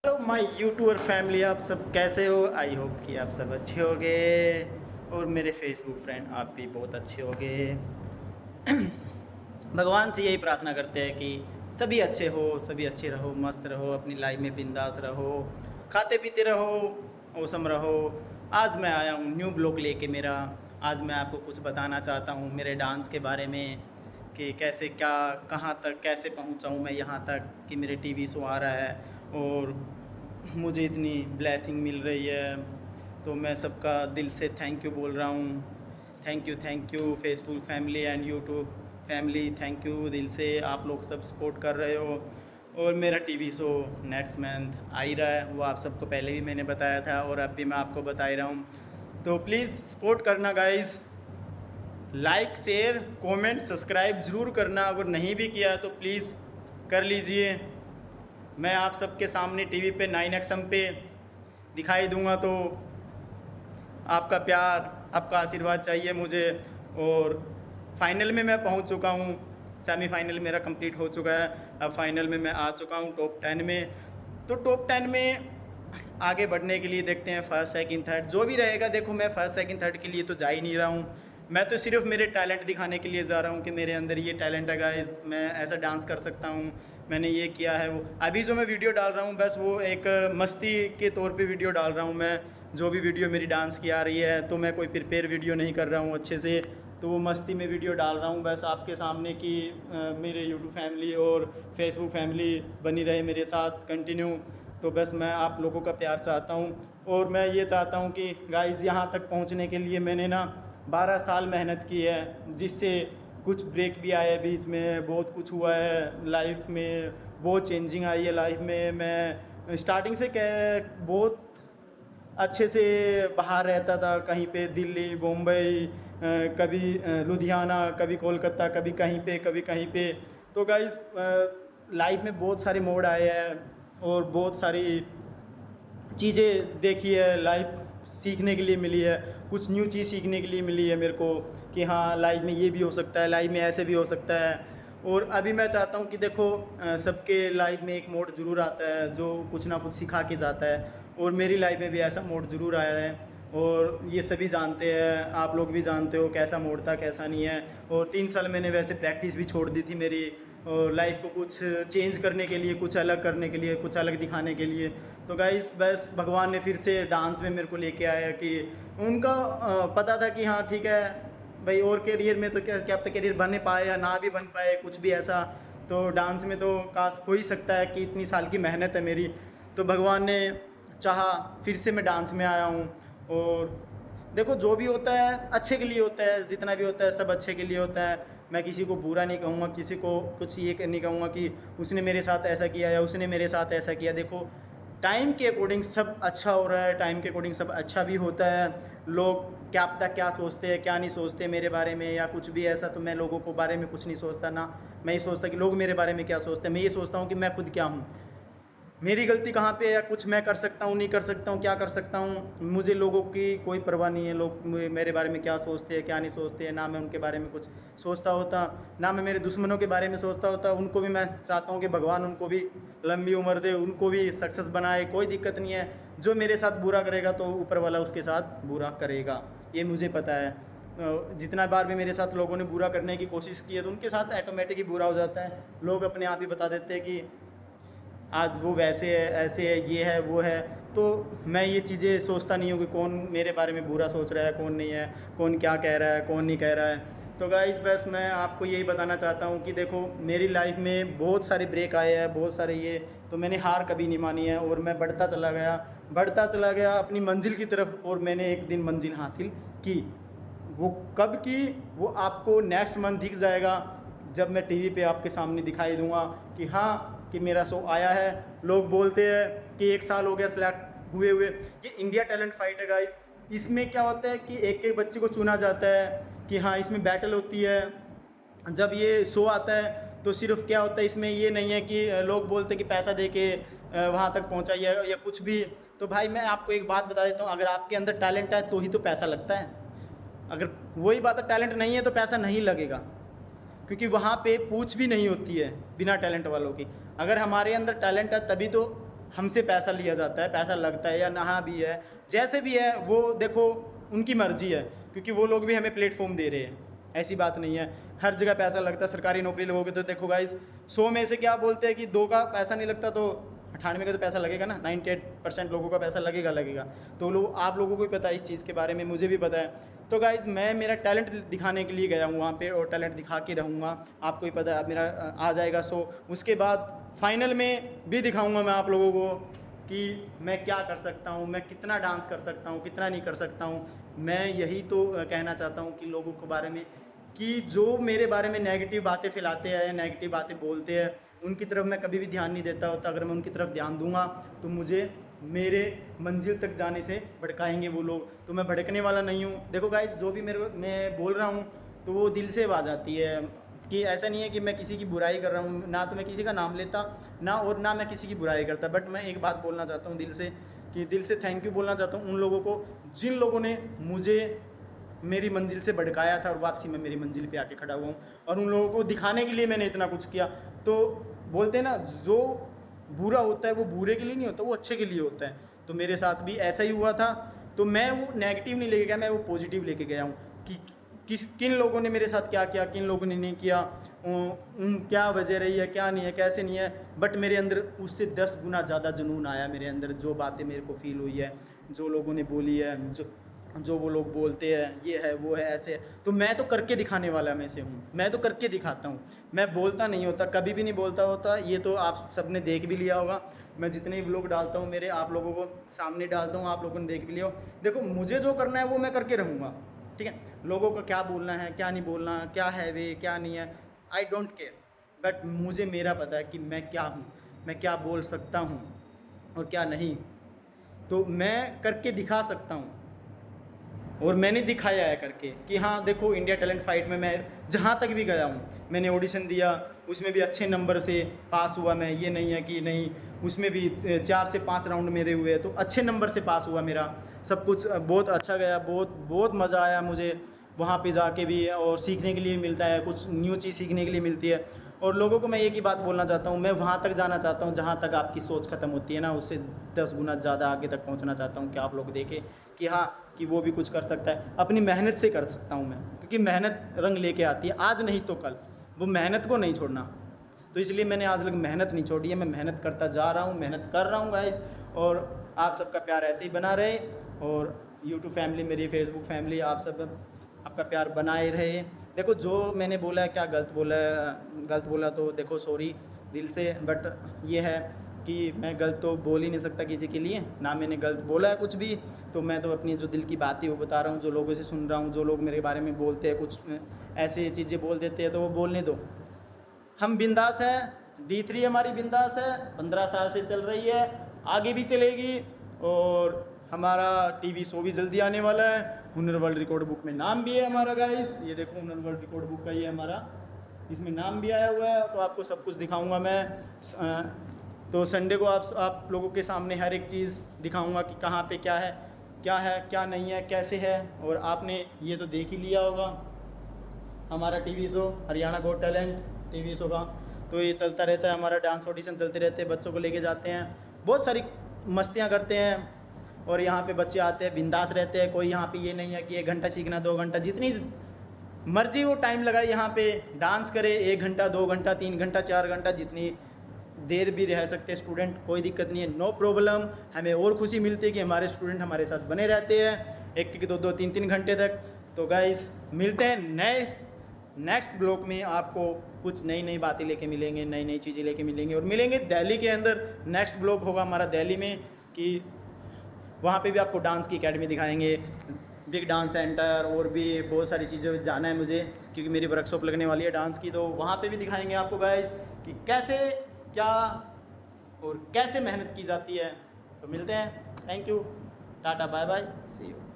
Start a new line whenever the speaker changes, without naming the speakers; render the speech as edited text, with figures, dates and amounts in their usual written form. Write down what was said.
Hello my YouTuber family, आप सब कैसे हो? आई होप कि आप सब अच्छे होंगे और मेरे फेसबुक फ्रेंड आप भी बहुत अच्छे होंगे। भगवान से यही प्रार्थना करते हैं कि सभी अच्छे हो, सभी अच्छे रहो, मस्त रहो, अपनी लाइफ में बिंदास रहो, खाते पीते रहो, औसम रहो। आज मैं आया हूँ न्यू ब्लॉग लेके मेरा। आज मैं आपको कुछ बताना चाहता हूँ मेरे डांस के बारे में कि कैसे क्या, कहाँ तक कैसे पहुँचा हूँ मैं यहाँ तक कि मेरे टीवी शो आ रहा है और मुझे इतनी ब्लेसिंग मिल रही है। तो मैं सबका दिल से थैंक यू बोल रहा हूँ। Thank you Facebook family and YouTube family, thank you दिल से। आप लोग सब सपोर्ट कर रहे हो और मेरा टीवी शो नेक्स्ट मंथ आ ही रहा है, वो आप सबको पहले भी मैंने बताया था और अब भी मैं आपको बता ही रहा हूँ। तो प्लीज़ सपोर्ट करना guys, like share comment subscribe ज़रूर करना। अगर नहीं भी किया तो प्लीज़ कर लीजिए। मैं आप सबके सामने टीवी पे 9XM पे दिखाई दूंगा, तो आपका प्यार, आपका आशीर्वाद चाहिए मुझे। और फाइनल में मैं पहुंच चुका हूं, सेमीफाइनल मेरा कंप्लीट हो चुका है, अब फाइनल में मैं आ चुका हूं टॉप 10 में। तो टॉप 10 में आगे बढ़ने के लिए देखते हैं फर्स्ट सेकंड थर्ड जो भी रहेगा। देखो मैं फर्स्ट सेकंड थर्ड के लिए तो जा ही नहीं रहा हूँ, मैं तो सिर्फ मेरे टैलेंट दिखाने के लिए जा रहा हूँ कि मेरे अंदर ये टैलेंट है गाइस, मैं ऐसा डांस कर सकता हूँ, मैंने ये किया है। वो अभी जो मैं वीडियो डाल रहा हूँ बस वो एक मस्ती के तौर पे वीडियो डाल रहा हूँ मैं। जो भी वीडियो मेरी डांस की आ रही है तो मैं कोई प्रिपेयर वीडियो नहीं कर रहा हूँ अच्छे से, तो वो मस्ती में वीडियो डाल रहा हूँ बस आपके सामने कि मेरे यूट्यूब फैमिली और फेसबुक फैमिली बनी रहे मेरे साथ कंटिन्यू। तो बस मैं आप लोगों का प्यार चाहता हूँ और मैं ये चाहता हूँ कि गाइस यहाँ तक पहुँचने के लिए मैंने ना 12 साल मेहनत की है, जिससे कुछ ब्रेक भी आए बीच में, बहुत कुछ हुआ है लाइफ में, बहुत चेंजिंग आई है लाइफ में। मैं स्टार्टिंग से बहुत अच्छे से बाहर रहता था, कहीं पे दिल्ली बम्बई, कभी लुधियाना, कभी कोलकाता, कभी कहीं पे कभी कहीं पे। तो गाइस लाइफ में बहुत सारे मोड़ आए हैं और बहुत सारी चीज़ें देखी है, लाइफ सीखने के लिए मिली है, कुछ न्यू चीज़ सीखने के लिए मिली है मेरे को कि हाँ लाइफ में ये भी हो सकता है, लाइफ में ऐसे भी हो सकता है। और अभी मैं चाहता हूँ कि देखो सबके लाइफ में एक मोड़ ज़रूर आता है जो कुछ ना कुछ सिखा के जाता है, और मेरी लाइफ में भी ऐसा मोड़ ज़रूर आया है और ये सभी जानते हैं, आप लोग भी जानते हो कैसा मोड़ था कैसा नहीं है। और 3 साल मैंने वैसे प्रैक्टिस भी छोड़ दी थी मेरी, और लाइफ को कुछ चेंज करने के लिए, कुछ अलग करने के लिए, कुछ अलग दिखाने के लिए। तो गाइस बस भगवान ने फिर से डांस में मेरे को लेके आया कि उनका पता था कि हाँ ठीक है भाई, और करियर में तो क्या क्या पता करियर बन पाए या ना भी बन पाए कुछ भी ऐसा, तो डांस में तो काश हो ही सकता है कि इतनी साल की मेहनत है मेरी, तो भगवान ने चाहा फिर से मैं डांस में आया हूँ। और देखो जो भी होता है अच्छे के लिए होता है, जितना भी होता है सब अच्छे के लिए होता है। मैं किसी को बुरा नहीं कहूँगा, किसी को कुछ ये नहीं कहूँगा कि उसने मेरे साथ ऐसा किया या उसने मेरे साथ ऐसा किया। देखो टाइम के अकॉर्डिंग सब अच्छा हो रहा है, टाइम के अकॉर्डिंग सब अच्छा भी होता है। लोग क्या पता क्या सोचते हैं क्या नहीं सोचते मेरे बारे में या कुछ भी ऐसा, तो मैं लोगों को बारे में कुछ नहीं सोचता ना, मैं ये सोचता कि लोग मेरे बारे में क्या सोचते हैं। मैं ये सोचता हूँ कि मैं खुद क्या हूँ, मेरी गलती कहाँ पे है, या कुछ मैं कर सकता हूँ नहीं कर सकता हूँ, क्या कर सकता हूँ। मुझे लोगों की कोई परवाह नहीं है, लोग मेरे बारे में क्या सोचते हैं क्या नहीं सोचते हैं, ना मैं उनके बारे में कुछ सोचता होता, ना मैं मेरे दुश्मनों के बारे में सोचता होता। उनको भी मैं चाहता हूँ कि भगवान उनको भी लंबी उम्र दे, उनको भी सक्सेस बनाए, कोई दिक्कत नहीं है। जो मेरे साथ बुरा करेगा तो ऊपर वाला उसके साथ बुरा करेगा, ये मुझे पता है। जितना बार भी मेरे साथ लोगों ने बुरा करने की कोशिश की है तो उनके साथ ऑटोमेटिक ही बुरा हो जाता है। लोग अपने आप ही बता देते हैं कि आज वो वैसे है ऐसे है ये है वो है। तो मैं ये चीज़ें सोचता नहीं हूँ कि कौन मेरे बारे में बुरा सोच रहा है कौन नहीं है, कौन क्या कह रहा है कौन नहीं कह रहा है। तो गाइस बस मैं आपको यही बताना चाहता हूँ कि देखो मेरी लाइफ में बहुत सारे ब्रेक आए हैं, बहुत सारे ये, तो मैंने हार कभी नहीं मानी है और मैं बढ़ता चला गया अपनी मंजिल की तरफ, और मैंने एक दिन मंजिल हासिल की। वो कब की वो आपको नेक्स्ट मंथ दिख जाएगा, जब मैं टीवी पे आपके सामने दिखाई दूंगा कि हाँ कि मेरा शो आया है। लोग बोलते हैं कि 1 साल हो गया सेलेक्ट हुए हुए। ये इंडिया टैलेंट फाइट है गाइस, इसमें क्या होता है कि एक एक बच्चे को चुना जाता है कि हाँ इसमें बैटल होती है। जब ये शो आता है तो सिर्फ क्या होता है इसमें ये नहीं है कि लोग बोलते हैं कि पैसा दे के वहाँ तक पहुँचाइए या कुछ भी। तो भाई मैं आपको एक बात बता देता हूँ, अगर आपके अंदर टैलेंट है तो ही तो पैसा लगता है, अगर वही बात है टैलेंट नहीं है तो पैसा नहीं लगेगा, क्योंकि वहाँ पे पूछ भी नहीं होती है बिना टैलेंट वालों की। अगर हमारे अंदर टैलेंट है तभी तो हमसे पैसा लिया जाता है, पैसा लगता है या नहा भी है, जैसे भी है वो देखो उनकी मर्जी है, क्योंकि वो लोग भी हमें प्लेटफॉर्म दे रहे हैं, ऐसी बात नहीं है। हर जगह पैसा लगता है। सरकारी नौकरी लोगोगे तो देखो गाइस 100 में से क्या बोलते हैं कि 2 का पैसा नहीं लगता, तो 98 का तो पैसा लगेगा ना, 98% लोगों का पैसा लगेगा। तो लोग, आप लोगों को भी पता है इस चीज़ के बारे में, मुझे भी पता है। तो गाइज मैं मेरा टैलेंट दिखाने के लिए गया हूँ वहाँ पे, और टैलेंट दिखा के रहूँगा। आपको ही पता है, मेरा आ जाएगा शो, उसके बाद फाइनल में भी दिखाऊँगा मैं आप लोगों को कि मैं क्या कर सकता हूँ, मैं कितना डांस कर सकता हूँ, कितना नहीं कर सकता हूँ। मैं यही तो कहना चाहता हूँ कि लोगों के बारे में, कि जो मेरे बारे में नेगेटिव बातें फैलाते हैं, नेगेटिव बातें बोलते हैं, उनकी तरफ मैं कभी भी ध्यान नहीं देता होता। अगर मैं उनकी तरफ ध्यान दूंगा तो मुझे मेरे मंजिल तक जाने से भड़काएंगे वो लोग, तो मैं भड़कने वाला नहीं हूँ। देखो गाइस, जो भी मैं बोल रहा हूँ तो वो दिल से आ जाती है, कि ऐसा नहीं है कि मैं किसी की बुराई कर रहा हूँ, ना तो मैं किसी का नाम लेता ना, और ना मैं किसी की बुराई करता। बट मैं एक बात बोलना चाहता हूँ दिल से, कि दिल से थैंक यू बोलना चाहता हूँ उन लोगों को जिन लोगों ने मुझे मेरी मंजिल से भड़काया था, और वापसी में मेरी मंजिल पे आके खड़ा हुआ हूँ, और उन लोगों को दिखाने के लिए मैंने इतना कुछ किया। तो बोलते हैं ना, जो बुरा होता है वो बुरे के लिए नहीं होता, वो अच्छे के लिए होता है। तो मेरे साथ भी ऐसा ही हुआ था। तो मैं वो नेगेटिव नहीं लेके गया, मैं वो पॉजिटिव लेके गया हूँ कि किन लोगों ने मेरे साथ क्या किया, किन लोगों ने नहीं किया, क्या वजह रही है, क्या नहीं है, कैसे नहीं है। बट मेरे अंदर उससे 10 गुना ज़्यादा जुनून आया मेरे अंदर, जो बातें मेरे को फील हुई है, जो लोगों ने बोली है, जो वो लोग बोलते हैं ये है वो है ऐसे है, तो मैं तो करके दिखाने वाला में से हूँ। मैं तो करके दिखाता हूँ, मैं बोलता नहीं होता, कभी भी नहीं बोलता होता। ये तो आप सब ने देख भी लिया होगा, मैं जितने भी व्लॉग डालता हूँ मेरे, आप लोगों को सामने डालता हूँ, आप लोगों ने देख भी लिया हो। देखो, मुझे जो करना है वो मैं करके रहूँगा, ठीक है। लोगों को क्या बोलना है, क्या नहीं बोलना, क्या है वे, क्या नहीं है, आई डोंट केयर। बट मुझे मेरा पता है कि मैं क्या हूँ, मैं क्या बोल सकता हूँ और क्या नहीं। तो मैं करके दिखा सकता हूँ, और मैंने दिखाया है करके कि हाँ देखो, इंडिया टैलेंट फाइट में मैं जहाँ तक भी गया हूँ, मैंने ऑडिशन दिया, उसमें भी अच्छे नंबर से पास हुआ मैं। ये नहीं है कि नहीं, उसमें भी 4 से 5 राउंड मेरे हुए, तो अच्छे नंबर से पास हुआ मेरा। सब कुछ बहुत अच्छा गया, बहुत बहुत मज़ा आया मुझे वहाँ पे जाके भी, और सीखने के लिए मिलता है, कुछ न्यू चीज़ सीखने के लिए मिलती है। और लोगों को मैं एक ही बात बोलना चाहता हूँ, मैं वहाँ तक जाना चाहता हूँ जहाँ तक आपकी सोच ख़त्म होती है ना, उससे 10 गुना ज़्यादा आगे तक पहुँचना चाहता हूँ कि आप लोग देखें कि हाँ, कि वो भी कुछ कर सकता है। अपनी मेहनत से कर सकता हूँ मैं, क्योंकि मेहनत रंग लेके आती है, आज नहीं तो कल। वो मेहनत को नहीं छोड़ना, तो इसलिए मैंने आज तक मेहनत नहीं छोड़ी है। मैं मेहनत करता जा रहा हूँ, मेहनत कर रहा हूँ गाइस, और आप सबका प्यार ऐसे ही बना रहे, और यूट्यूब फैमिली, मेरी फेसबुक फैमिली, आप सब आपका प्यार बनाए रहे। देखो, जो मैंने बोला है, क्या गलत बोला तो देखो सॉरी दिल से। बट ये है कि मैं गलत तो बोल ही नहीं सकता किसी के लिए, ना मैंने गलत बोला है कुछ भी। तो मैं तो अपनी जो दिल की बात है वो बता रहा हूँ, जो लोगों से सुन रहा हूँ, जो लोग मेरे बारे में बोलते हैं, कुछ ऐसी चीज़ें बोल देते हैं तो वो बोलने दो। हम बिंदास हैं, D3 हमारी बिंदास है, 15 साल से चल रही है, आगे भी चलेगी। और हमारा टीवी शो भी जल्दी आने वाला है, हुनर वर्ल्ड रिकॉर्ड बुक में नाम भी है हमारा गाइस। ये देखो, हुनर वर्ल्ड रिकॉर्ड बुक का ये हमारा, इसमें नाम भी आया हुआ है। तो आपको सब कुछ दिखाऊंगा मैं। तो संडे को आप लोगों के सामने हर एक चीज़ दिखाऊंगा कि कहाँ पे क्या है, क्या नहीं है, कैसे है। और आपने ये तो देख ही लिया होगा, हमारा TV show Haryana got talent TV show का, तो ये चलता रहता है। हमारा डांस ऑडिशन चलते रहते हैं, बच्चों को लेके जाते हैं, बहुत सारी मस्तियाँ करते हैं। और यहाँ पे बच्चे आते हैं, बिंदास रहते हैं। कोई यहाँ पे ये नहीं है कि 1 घंटा सीखना, 2 घंटा, जितनी मर्जी वो टाइम लगाए यहाँ पे डांस करे, 1 घंटा, 2 घंटा, 3 घंटा, 4 घंटा, जितनी देर भी रह सकते हैं स्टूडेंट, कोई दिक्कत नहीं है, नो प्रॉब्लम। हमें और खुशी मिलती है कि हमारे स्टूडेंट हमारे साथ बने रहते हैं 1, 2, 3 घंटे तक। तो गाइस, मिलते हैं नेक्स्ट ब्लॉग में। आपको कुछ नई बातें लेके मिलेंगे, नई चीज़ें लेके मिलेंगे, और मिलेंगे दिल्ली के अंदर। नेक्स्ट ब्लॉग होगा हमारा दिल्ली में, कि वहाँ पे भी आपको डांस की एकेडमी दिखाएंगे, बिग डांस सेंटर, और भी बहुत सारी चीज़ें जाना है मुझे, क्योंकि मेरी वर्कशॉप लगने वाली है डांस की। तो वहाँ पे भी दिखाएंगे आपको गाइस कि कैसे, क्या और कैसे मेहनत की जाती है। तो मिलते हैं, thank you, tata, bye bye, see you.